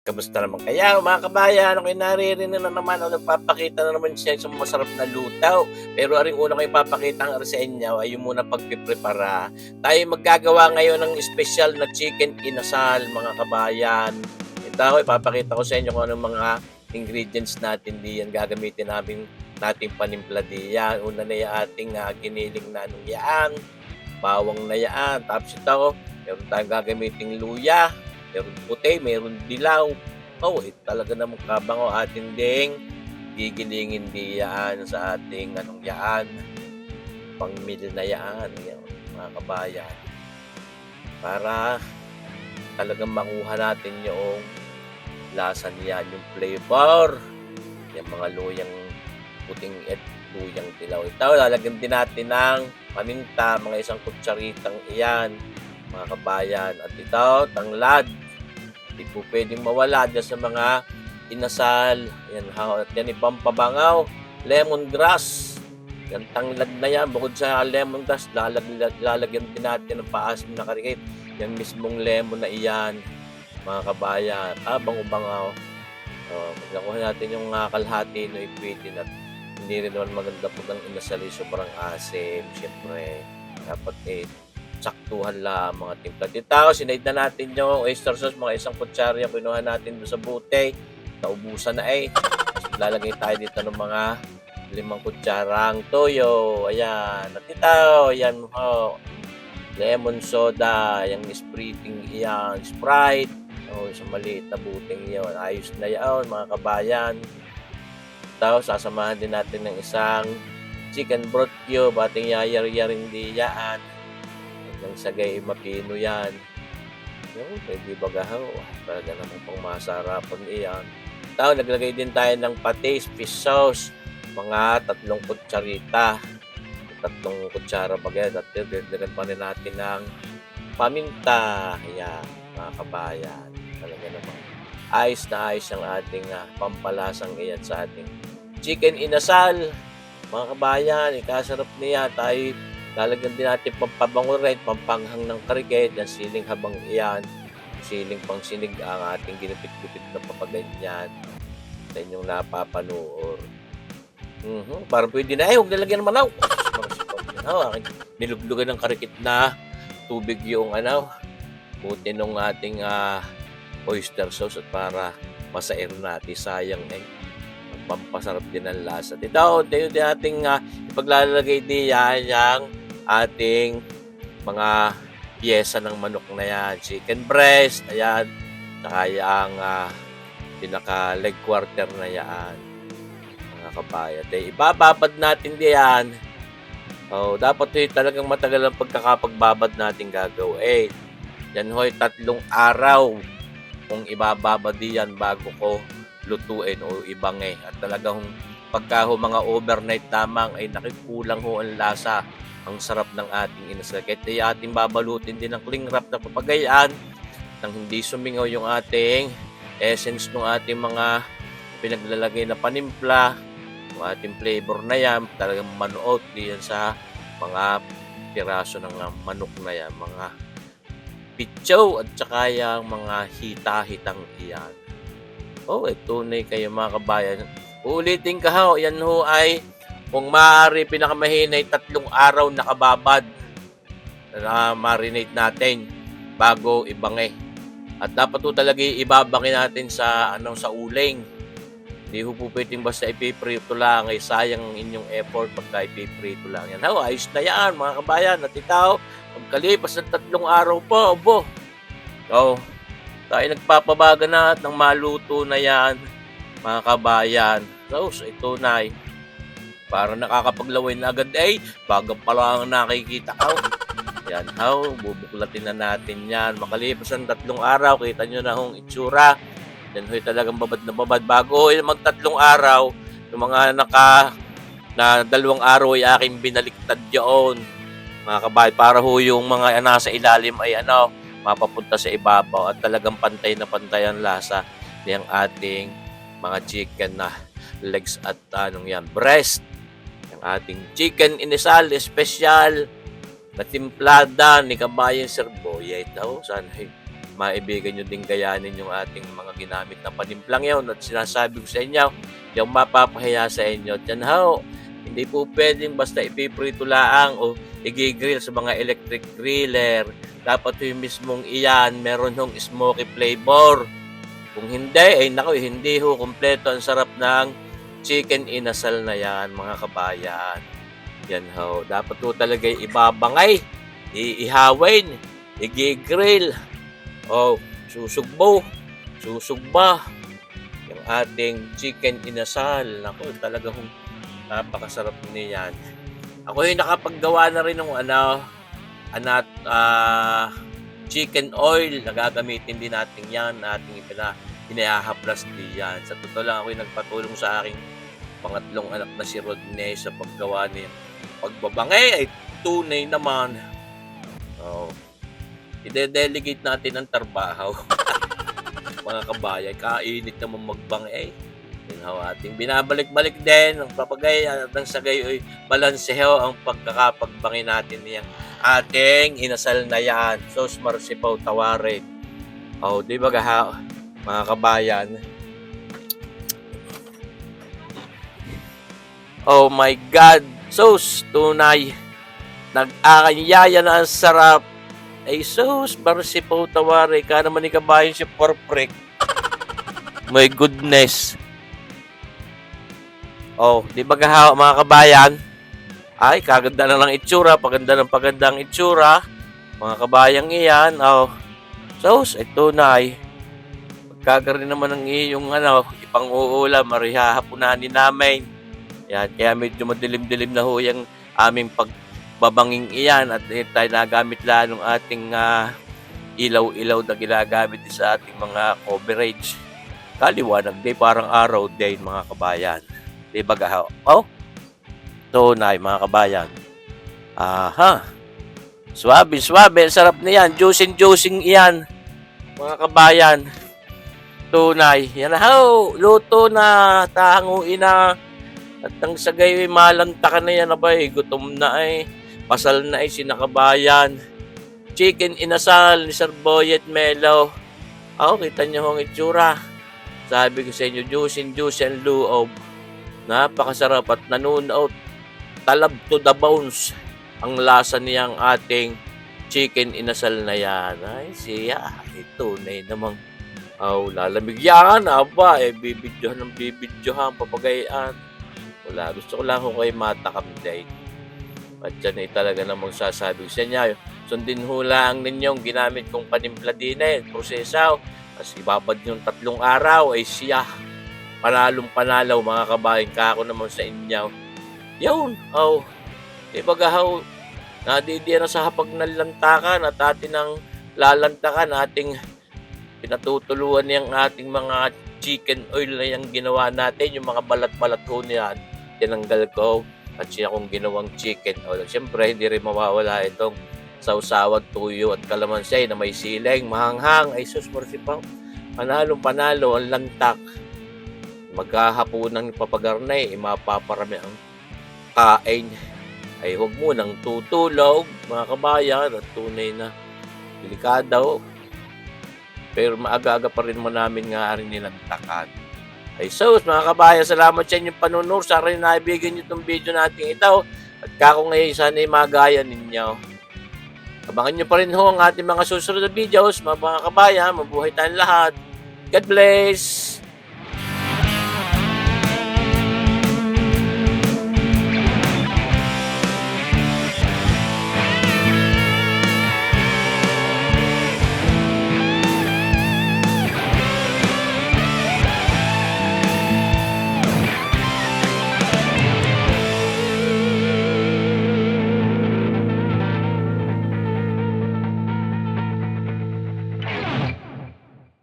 Kamusta naman kaya mga kabayan? Ako'y naririnig na naman o nagpapakita na naman siya sa masarap na lutaw. Pero aring una ko ipapakita ang sa inyo ay yung muna pagpiprepara. Tayo maggagawa ngayon ng special na chicken inasal mga kabayan. Ito ako ipapakita ko sa inyo kung anong mga ingredients natin diyan gagamitin nating panimpla diyan. Una na yung ating giniling na anong yaan, bawang na yaan. Tapos ito, meron tayong gagamiting luya, meron puti, meron dilaw. Oh, talaga namang kabango atin ding gigilingin diyan sa ating anong yaan, pang-meal na yaan, yan, mga kabayan. Para talagang makuha natin yung lasa niyan, yung flavor. Yung mga luyang puting at luyang dilaw. Ito, lalagyan din natin ng paminta, mga isang kutsaritang iyan, mga kabayan. At ito, tanglad. Hindi po pwedeng mawala dyan sa mga inasal. Yan, at yan ipampabangaw. Lemongrass. Yan, tanglad na yan. Bukod sa lemongrass, lalagyan din natin ng paasim na karikit. Yan mismong lemon na iyan, mga kabayan. Bango-bangaw. Nakuha natin yung kalahati na ipitin at hindi rin naman maganda po ng inasal. Sobrang asim. Siyempre, dapat saktuhan lang mga timpla. Dito, sinaid na natin yung oyster sauce, mga isang kutsara yung kinuha natin doon sa bute. Naubusan na Tapos lalagay tayo dito ng mga 5 kutsarang toyo. Ayan. At ito, yan lemon soda, yung spriting yan, Sprite. Isang maliit na buting yun. Ayos na yan, mga kabayan. Tapos, sasamahan din natin ng isang chicken broth cube, ating yayar-yaring diyaan. Ng sagay mapino yan. Yung pwede bagahaw. Talaga naman pang masarapan iyan. Tapos, naglagay din tayo ng patis, fish sauce. Mga 3 kutsarita. 3 kutsara bagay. At dagdagan pa rin natin ng paminta. Ayan, mga kabayan. Talaga naman. Ayos na ayos ang ating pampalasang iyan sa ating chicken inasal. Mga kabayan, ikasarap niya. Tayo lalagyan din natin pampabango rin, pampanghang ng karikit, yung siling habang iyan, siling pang sinig ang ating ginupit-gupit na papaganyan sa inyong napapanood. Parang pwede na huwag nalagyan ng manaw. Niluglugan ng karikit na tubig yung buti nung ating oyster sauce at para masair natin, sayang pampasarap din ang lasa. Dito din ating ipaglalagay diyan yung ating mga piyesa ng manok na yan. Chicken breast, ayan. Saka yung pinaka leg quarter na yan, mga kabayan. Ibababad natin diyan. Dapat talagang matagal ang pagkakapagbabad natin gagawin. Yan 3 araw kung ibababad diyan bago ko lutuin o ibangay. At talagang pagka mga overnight tamang ay nakikulang ang lasa. Ang sarap ng ating inasal. Kahit ating babalutin din ng cling wrap na papagayaan nang hindi sumingaw yung ating essence ng ating mga pinaglalagay na panimpla, yung ating flavor na yan, talagang manuot diyan sa mga piraso ng manok na yan, mga pitsaw at saka yung mga hita-hitang iyan. Tunay kayo mga kabayan. Uulitin ka yan ay kung maaari pinakamahinay 3 araw nakababad na marinate natin bago ibangay. At dapat talaga ibabangay natin sa sa uling. Hindi po pwedeng basta ipiprito lang, sayang ang inyong effort pagka ipiprito lang yan. Ayos na yan mga kabayan. At ito, pagkalipas ng 3 araw po, tayo nagpapabaga na at ng maluto na yan, mga kabayan. Ito na para nakakapaglaway na agad bago pa lang nakikita yan bubuklatin na natin yan. Makalipas ang 3 araw, kita nyo na itsura yan. Talagang babad na babad bago mag 3 araw. Yung mga na 2 araw ay aking binaliktad yun, mga kabay, para yung mga nasa ilalim ay mapapunta sa ibabaw at talagang pantay na pantay ang lasa ng ating mga chicken na legs at breast. Yung ating chicken inasal special na timplada ni Kabayan Sir Boyet. Sana maibigan nyo din gayanin yung ating mga ginamit na panimplang yun. At sinasabi ko sa inyo, yung mapapahiya sa inyo. Diyan ho, hindi po pwedeng basta ipiprito laang o i-grill sa mga electric griller. Dapat yung mismong iyan, meron hong smoky flavor. Kung hindi, ay naku, hindi ho kumpleto ang sarap ng chicken inasal na yan, mga kabayan. Yan ho, dapat ho talaga ibabangay, iihawin, i-grill, o susugba yung ating chicken inasal. Naku, talaga hong napakasarap niyan. Ako yung nakapaggawa na rin ng chicken oil na gagamitin din natin yan, ating hinahaplas diyan. Sa totoo lang, ako yung nagpatulong sa aking pangatlong anak na si Rodney sa paggawa niya. Pagbabangay ay tunay naman. Oh, ide-delegate natin ang trabaho. Mga kabayan, kainit naman magbangay. Yun ho, ating binabalik-balik din ang papagay at ang sagay ay balanseho ang pagkakapagbangay natin niyang ating inasal na yan. Sos marsipaw tawarin. Oh, di ba mga kabayan? Oh my God! Sos, tunay. Nag-akanyaya na ang sarap. Ay sos, marsipaw tawarin. Ka naman ni kabayan si Porprek. My goodness. Oh, di ba mga kabayan? Ay, kaganda na ng itsura, paganda ng itsura. Mga kabayang iyan, oh. Sos, ito na ay. Pagkagarin naman ng iyong ipang-uulam, marihahapunanin namin. Yan, kaya medyo madilim-dilim na ho yung aming pagbabanging iyan at tayo nagamit lang ng ating ilaw-ilaw na ginagamit sa ating mga coverage. Kaliwanag day, parang araw day, mga kabayan. Di ba oh? Tunay, mga kabayan. Aha. Swabe. Sarap na yan. Juicing iyan. Mga kabayan. Tunay. Yan na ho. Luto na. Tahanguin na. At ang sagay, malanta ka na yan. Abay, gutom na eh. Pasal na eh, sinakabayan. Chicken inasal ni Sir Boyet Melo. Oh, kita nyo ang itsura. Sabi ko sa inyo, juice and loob. Napakasarap at nanunaot. Talab to the bones ang lasa niyang ating chicken inasal na yan. Ay, siya. Ito na namang lalamig yan. Aba, bibidyohan, papagayaan. Wala. Gusto ko lang kung kayo matakam day. At yan ay talaga namang sasabi sa inyo. Sundin hulang ninyong ginamit kong panimpla din prosesaw. As ibabad yung 3 araw ay siya. Panalong-panalaw, mga kabayan, kako naman sa inyo. Yun, di ba nadidiyan na sa hapag ng lantakan at atin ang lalantakan, ating pinatutuluan yung ating mga chicken oil na yung ginawa natin, yung mga balat-balat ho niyan, tinanggal ko at siya kong ginawang chicken oil. Siyempre, hindi rin mawawala itong sausawan, tuyo at kalamansi na may siling, mahanghang, ay sus, marsipaw. Panalo ang lantak. Maghahaponan ng papagarnay, mapaparami ang kain. Ay huwag mo nang tutulog, mga kabayan, at tunay na delikado. Pero maaga-aga pa rin mo namin nga rin nilantakan. Ay sus, mga kabayan, salamat sa inyong panunod. Sana rin naibigan nyo itong video natin ito. At kako ngayon, sana magaya ninyo. Abangan nyo pa rin ho ang ating mga susunod na videos, mga kabayan. Mabuhay tayong lahat. God bless!